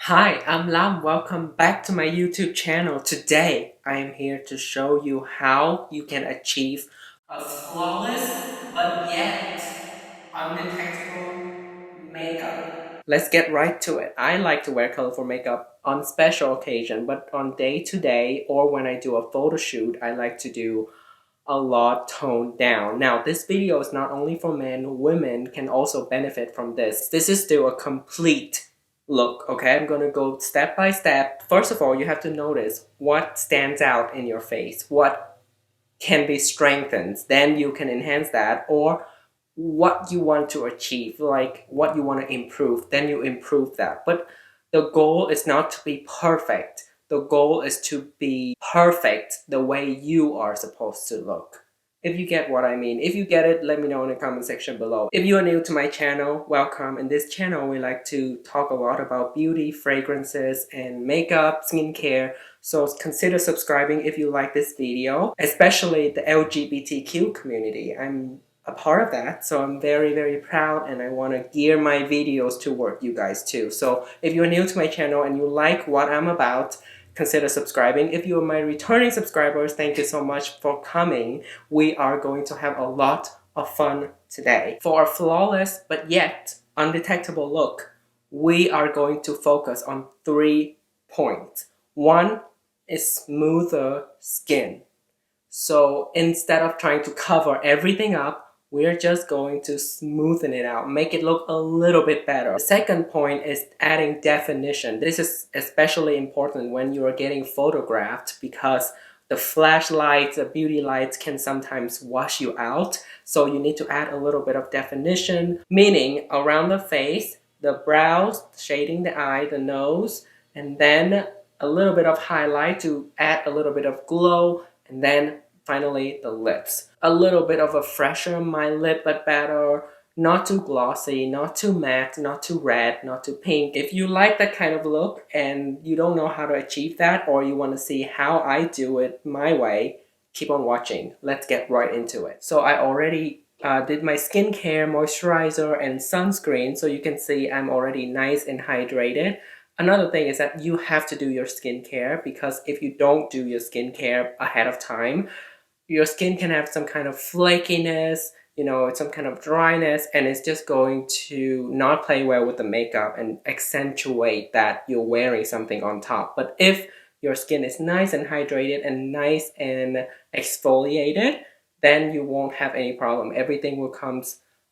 Hi, I'm Lam. Welcome back to my YouTube channel. Today, I am here to show you how you can achieve a flawless but yet undetectable makeup. Let's get right to it. I like to wear colorful makeup on special occasion, but on day to day or when I do a photo shoot, I like to do a lot toned down. Now, this video is not only for men, women can also benefit from this. This is still a complete look, okay? I'm gonna go step by step. First of all, you have to notice what stands out in your face, what can be strengthened. Then you can enhance that, or what you want to achieve, like what you want to improve, then you improve that. But the goal is not to be perfect. The goal is to be perfect the way you are supposed to look. If you get what I mean. If you get it, let me know in the comment section below. If you are new to my channel, welcome. In this channel, we like to talk a lot about beauty, fragrances, and makeup, skincare. So consider subscribing if you like this video, especially the LGBTQ community. I'm a part of that, so I'm very proud, and I want to gear my videos toward you guys too. So if you're new to my channel and you like what I'm about, consider subscribing. If you are my returning subscribers, thank you so much for coming. We are going to have a lot of fun today. For a flawless but yet undetectable look, we are going to focus on 3 points. One is smoother skin. So instead of trying to cover everything up, we're just going to smoothen it out, make it look a little bit better. The second point is adding definition. This is especially important when you are getting photographed because the flashlights, the beauty lights can sometimes wash you out. So you need to add a little bit of definition, meaning around the face, the brows, shading the eye, the nose, and then a little bit of highlight to add a little bit of glow, and then finally the lips. A little bit of a fresher my lip but better, not too glossy, not too matte, not too red, not too pink. If you like that kind of look and you don't know how to achieve that, or you want to see how I do it my way, keep on watching. Let's get right into it. So I already did my skincare, moisturizer, and sunscreen, so you can see I'm already nice and hydrated. Another thing is that you have to do your skincare, because if you don't do your skincare ahead of time, your skin can have some kind of flakiness, some kind of dryness, and it's just going to not play well with the makeup and accentuate that you're wearing something on top. But if your skin is nice and hydrated and nice and exfoliated, then you won't have any problem. Everything will come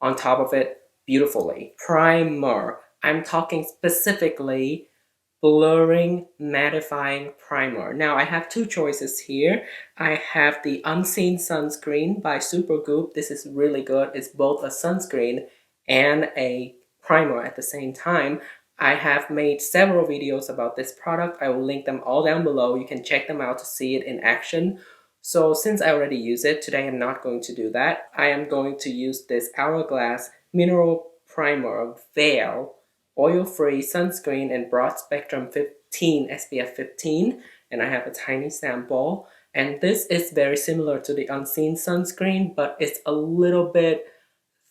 on top of it beautifully. Primer. I'm talking specifically blurring mattifying primer. Now I have 2 choices here. I have the Unseen Sunscreen by Supergoop. This is really good. It's both a sunscreen and a primer at the same time. I have made several videos about this product. I will link them all down below. You can check them out to see it in action. So since I already use it, today I'm not going to do that. I am going to use this Hourglass Mineral Primer Veil oil-free sunscreen in broad spectrum 15 SPF 15, and I have a tiny sample. And this is very similar to the Unseen sunscreen, but it's a little bit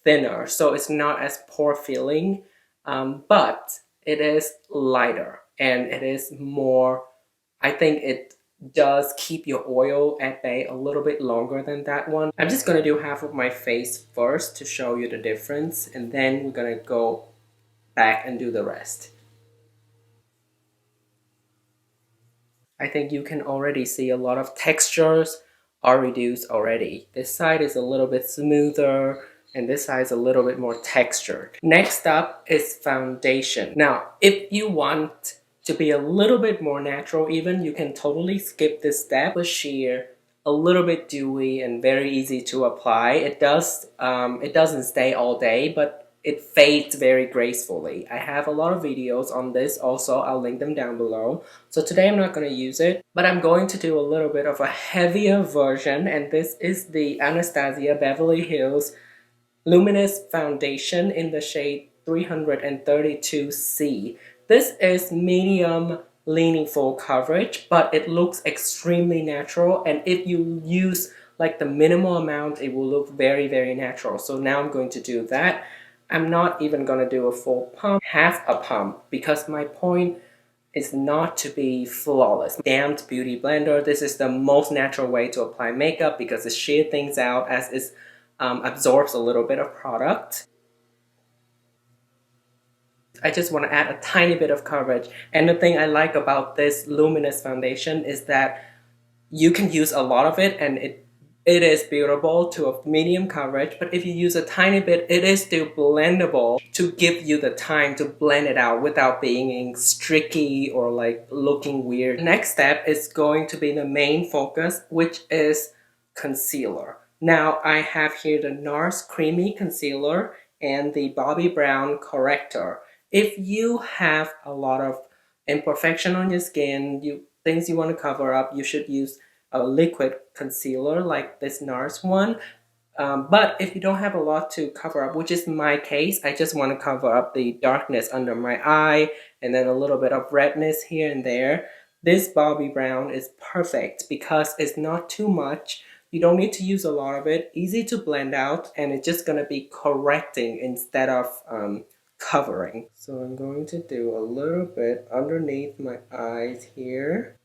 thinner, so it's not as pore filling, but it is lighter and it is more, I think it does keep your oil at bay a little bit longer than that one. I'm just gonna do half of my face first to show you the difference, and then we're gonna go back and do the rest. I think you can already see a lot of textures are reduced already. This side is a little bit smoother and this side is a little bit more textured. Next up is foundation. Now, if you want to be a little bit more natural even, you can totally skip this step. A sheer, a little bit dewy and very easy to apply. It doesn't stay all day, but it fades very gracefully. I have a lot of videos on this also. I'll link them down below. So today I'm not going to use it, but I'm going to do a little bit of a heavier version, and this is the Anastasia Beverly Hills Luminous Foundation in the shade 332C. This is medium leaning full coverage, but it looks extremely natural, and if you use like the minimal amount, it will look very natural. So now I'm going to do that. I'm not even going to do a full pump, half a pump, because my point is not to be flawless. Damped Beauty Blender, this is the most natural way to apply makeup because it shears things out as it absorbs a little bit of product. I just want to add a tiny bit of coverage. And the thing I like about this Luminous foundation is that you can use a lot of it and it is buildable to a medium coverage, but if you use a tiny bit, it is still blendable to give you the time to blend it out without being streaky or like looking weird. Next step is going to be the main focus, which is concealer. Now I have here the Nars Creamy Concealer and the Bobbi Brown Corrector. If you have a lot of imperfection on your skin, things you want to cover up, you should use a liquid concealer like this Nars one. But if you don't have a lot to cover up, which is my case, I just want to cover up the darkness under my eye and then a little bit of redness here and there. This Bobbi Brown is perfect because it's not too much. You don't need to use a lot of it. Easy to blend out, and it's just going to be correcting instead of covering. So I'm going to do a little bit underneath my eyes here.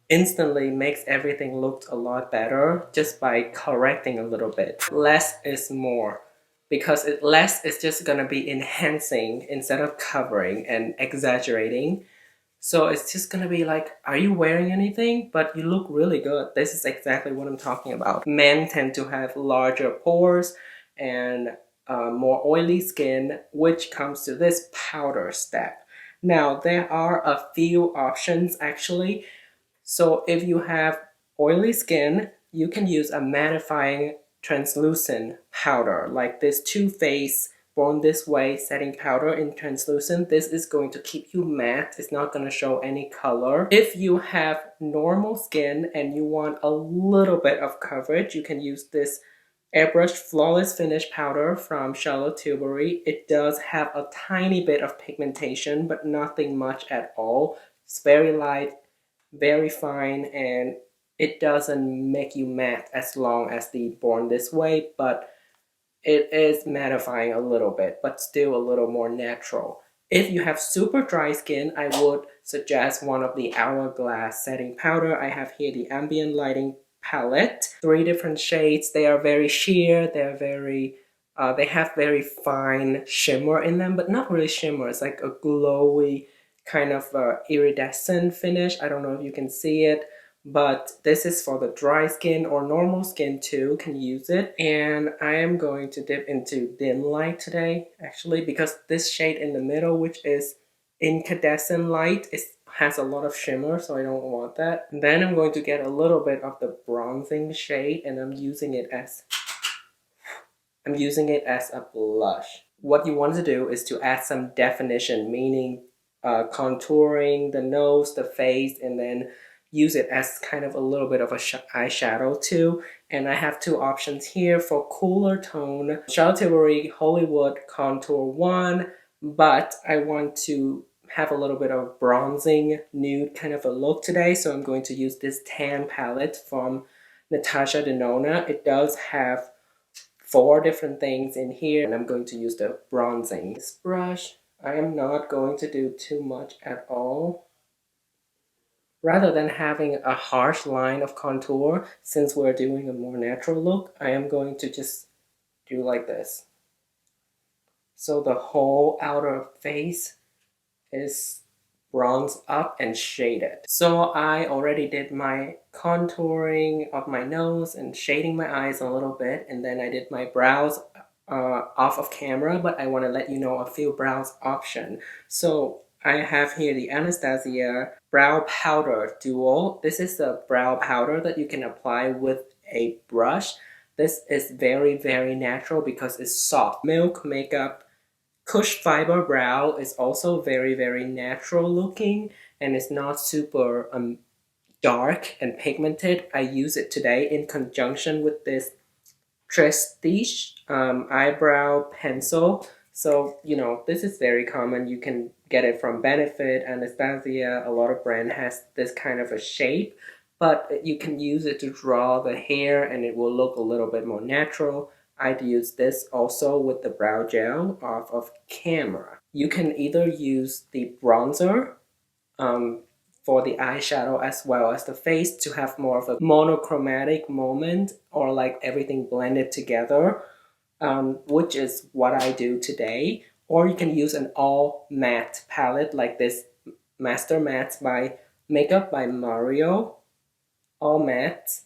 Instantly makes everything look a lot better just by correcting a little bit. Less is more because less is just going to be enhancing instead of covering and exaggerating. So it's just going to be like, are you wearing anything? But you look really good. This is exactly what I'm talking about. Men tend to have larger pores and more oily skin, which comes to this powder step. Now, there are a few options actually. So if you have oily skin, you can use a mattifying translucent powder like this Too Faced Born This Way setting powder in translucent. This is going to keep you matte. It's not going to show any color. If you have normal skin and you want a little bit of coverage, you can use this Airbrush Flawless Finish powder from Charlotte Tilbury. It does have a tiny bit of pigmentation, but nothing much at all. It's very light, very fine, and it doesn't make you matte as long as the Born This Way, but it is mattifying a little bit, but still a little more natural. If you have super dry skin, I would suggest one of the Hourglass setting powder. I have here the Ambient Lighting palette, 3 different shades. They are very sheer, they have very fine shimmer in them, but not really shimmer. It's like a glowy kind of iridescent finish. I don't know if you can see it, but this is for the dry skin or normal skin too, can use it. And I am going to dip into dim light today, actually, because this shade in the middle, which is incandescent light, has a lot of shimmer, so I don't want that. And then I'm going to get a little bit of the bronzing shade, and I'm using it as a blush. What you want to do is to add some definition, meaning contouring the nose, the face, and then use it as kind of a little bit of a eyeshadow too. And I have 2 options here for cooler tone. Charlotte Tilbury Hollywood Contour 1, but I want to have a little bit of bronzing nude kind of a look today, so I'm going to use this tan palette from Natasha Denona. It does have 4 different things in here, and I'm going to use the bronzing. This brush, I am not going to do too much at all. Rather than having a harsh line of contour, since we're doing a more natural look, I am going to just do like this. So the whole outer face is bronzed up and shaded. So I already did my contouring of my nose and shading my eyes a little bit, and then I did my brows off of camera, but I want to let you know a few brows option. So I have here the Anastasia Brow Powder Duo. This is the brow powder that you can apply with a brush. This is very, very natural because it's soft. Milk Makeup Kush Fiber Brow is also very, very natural looking, and it's not super dark and pigmented. I use it today in conjunction with this Trestige eyebrow pencil. So, you know, this is very common. You can get it from Benefit, Anastasia. A lot of brand has this kind of a shape, but you can use it to draw the hair and it will look a little bit more natural. I'd use this also with the brow gel off of camera. You can either use the bronzer um, for the eyeshadow as well as the face to have more of a monochromatic moment, or like everything blended together, which is what I do today. Or you can use an all matte palette like this Master Mattes by Makeup by Mario, all matte.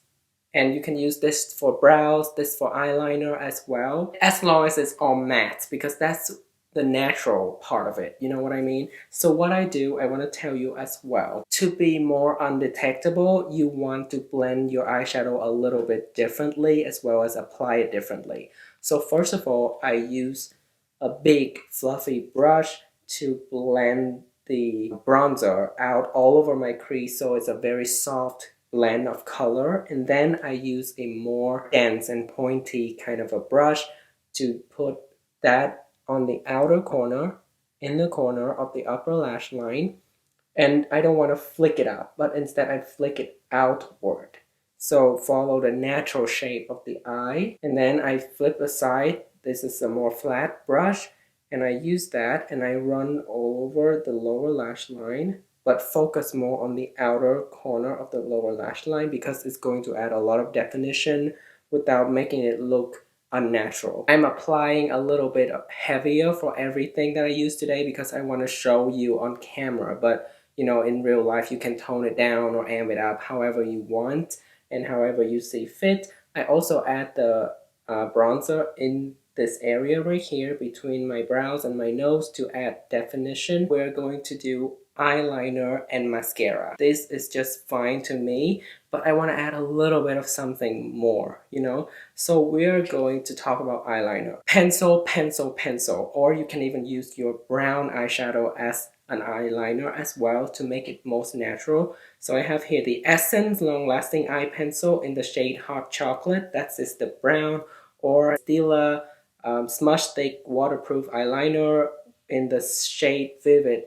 And you can use this for brows, this for eyeliner as well, as long as it's all matte, because that's the natural part of it, you know what I mean? So what I do, I want to tell you as well, to be more undetectable, you want to blend your eyeshadow a little bit differently as well as apply it differently. So first of all, I use a big fluffy brush to blend the bronzer out all over my crease, so it's a very soft blend of color. And then I use a more dense and pointy kind of a brush to put that on the outer corner, in the corner of the upper lash line. And I don't want to flick it up, but instead I flick it outward. So follow the natural shape of the eye. And then I flip aside. This is a more flat brush. And I use that and I run over the lower lash line, but focus more on the outer corner of the lower lash line because it's going to add a lot of definition without making it look unnatural. I'm applying a little bit heavier for everything that I use today because I want to show you on camera, but you know, in real life you can tone it down or amp it up however you want and however you see fit. I also add the bronzer in this area right here between my brows and my nose to add definition. We're going to do eyeliner and mascara. This is just fine to me, but I want to add a little bit of something more, you know? So we're going to talk about eyeliner. Pencil, pencil, pencil, or you can even use your brown eyeshadow as an eyeliner as well to make it most natural. So I have here the Essence Long Lasting Eye Pencil in the shade Hot Chocolate. That's just the brown, or Stila Smudge Stick Waterproof Eyeliner in the shade Vivid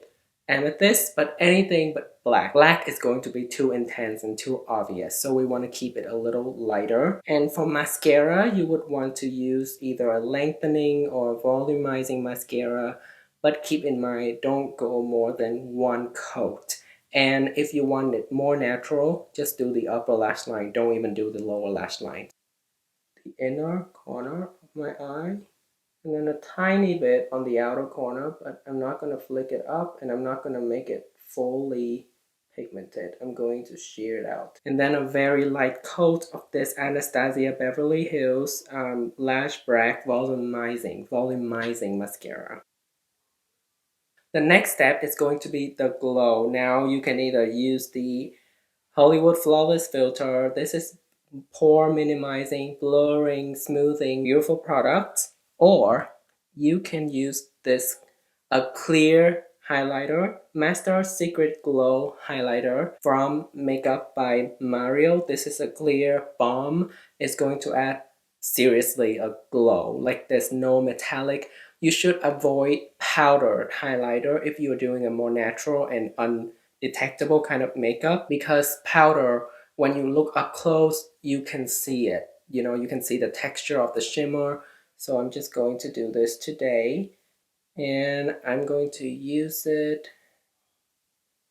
Amethyst, but anything but black. Black is going to be too intense and too obvious, so we want to keep it a little lighter. And for mascara, you would want to use either a lengthening or volumizing mascara, but keep in mind, don't go more than one coat. And if you want it more natural, just do the upper lash line. Don't even do the lower lash line. The inner corner of my eye, and then a tiny bit on the outer corner, but I'm not going to flick it up and I'm not going to make it fully pigmented. I'm going to shear it out. And then a very light coat of this Anastasia Beverly Hills Lash Brag volumizing mascara. The next step is going to be the glow. Now you can either use the Hollywood Flawless Filter. This is pore minimizing, blurring, smoothing, beautiful product. Or you can use this a clear highlighter, Master Secret Glow highlighter from Makeup by Mario. This is a clear balm. It's going to add seriously a glow. Like there's no metallic. You should avoid powdered highlighter if you're doing a more natural and undetectable kind of makeup, because powder, when you look up close, you can see it. You know, you can see the texture of the shimmer. So I'm just going to do this today, and I'm going to use it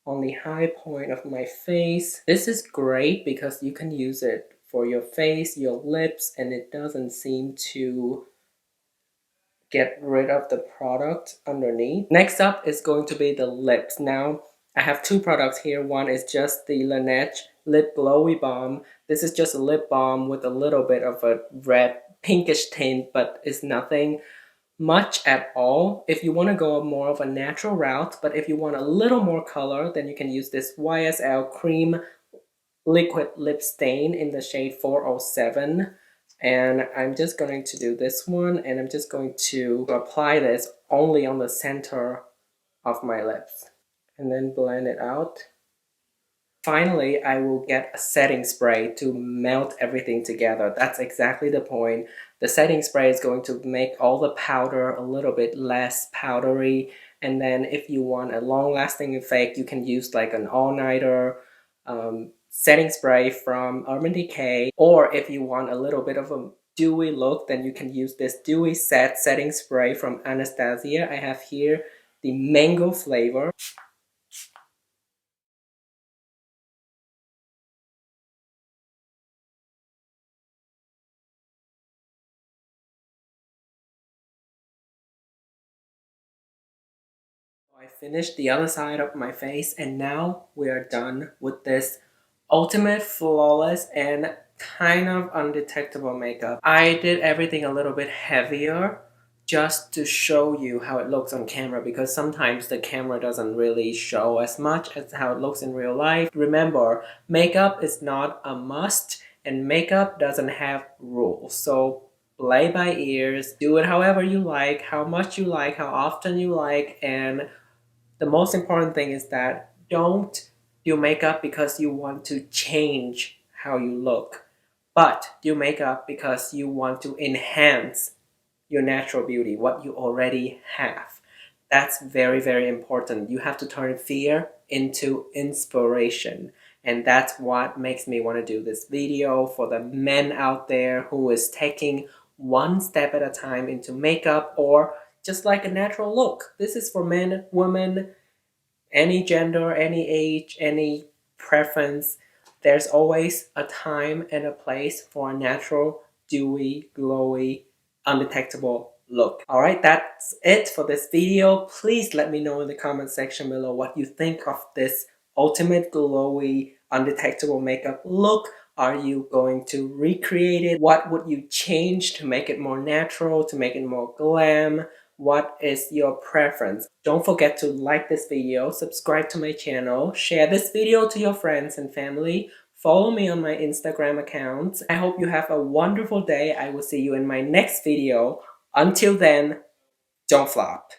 on the high point of my face. This is great because you can use it for your face, your lips, and it doesn't seem to get rid of the product underneath. Next up is going to be the lips. Now, I have two products here. One is just the Laneige Lip Balm. This is just a lip balm with a little bit of a red pinkish tint, but it's nothing much at all. If you want to go more of a natural route, but if you want a little more color, then you can use this YSL Cream Liquid Lip Stain in the shade 407. And I'm just going to do this one, and I'm just going to apply this only on the center of my lips and then blend it out. Finally, I will get a setting spray to melt everything together. That's exactly the point. The setting spray is going to make all the powder a little bit less powdery. And then if you want a long-lasting effect, you can use like an all-nighter setting spray from Urban Decay. Or if you want a little bit of a dewy look, then you can use this Dewy Set setting spray from Anastasia. I have here the mango flavor. I finished the other side of my face and now we are done with this ultimate flawless and kind of undetectable makeup. I did everything a little bit heavier just to show you how it looks on camera because sometimes the camera doesn't really show as much as how it looks in real life. Remember, makeup is not a must and makeup doesn't have rules. So play by ears, do it however you like, how much you like, how often you like, and the most important thing is that don't do makeup because you want to change how you look, but do makeup because you want to enhance your natural beauty, what you already have. That's very, very important. You have to turn fear into inspiration. And that's what makes me want to do this video for the men out there who is taking one step at a time into makeup or just like a natural look. This is for men, women, any gender, any age, any preference. There's always a time and a place for a natural, dewy, glowy, undetectable look. Alright, that's it for this video. Please let me know in the comment section below what you think of this ultimate glowy, undetectable makeup look. Are you going to recreate it? What would you change to make it more natural, to make it more glam? What is your preference? Don't forget to like this video, subscribe to my channel, share this video to your friends and family, follow me on my Instagram account. I hope you have a wonderful day. I will see you in my next video. Until then, don't flop.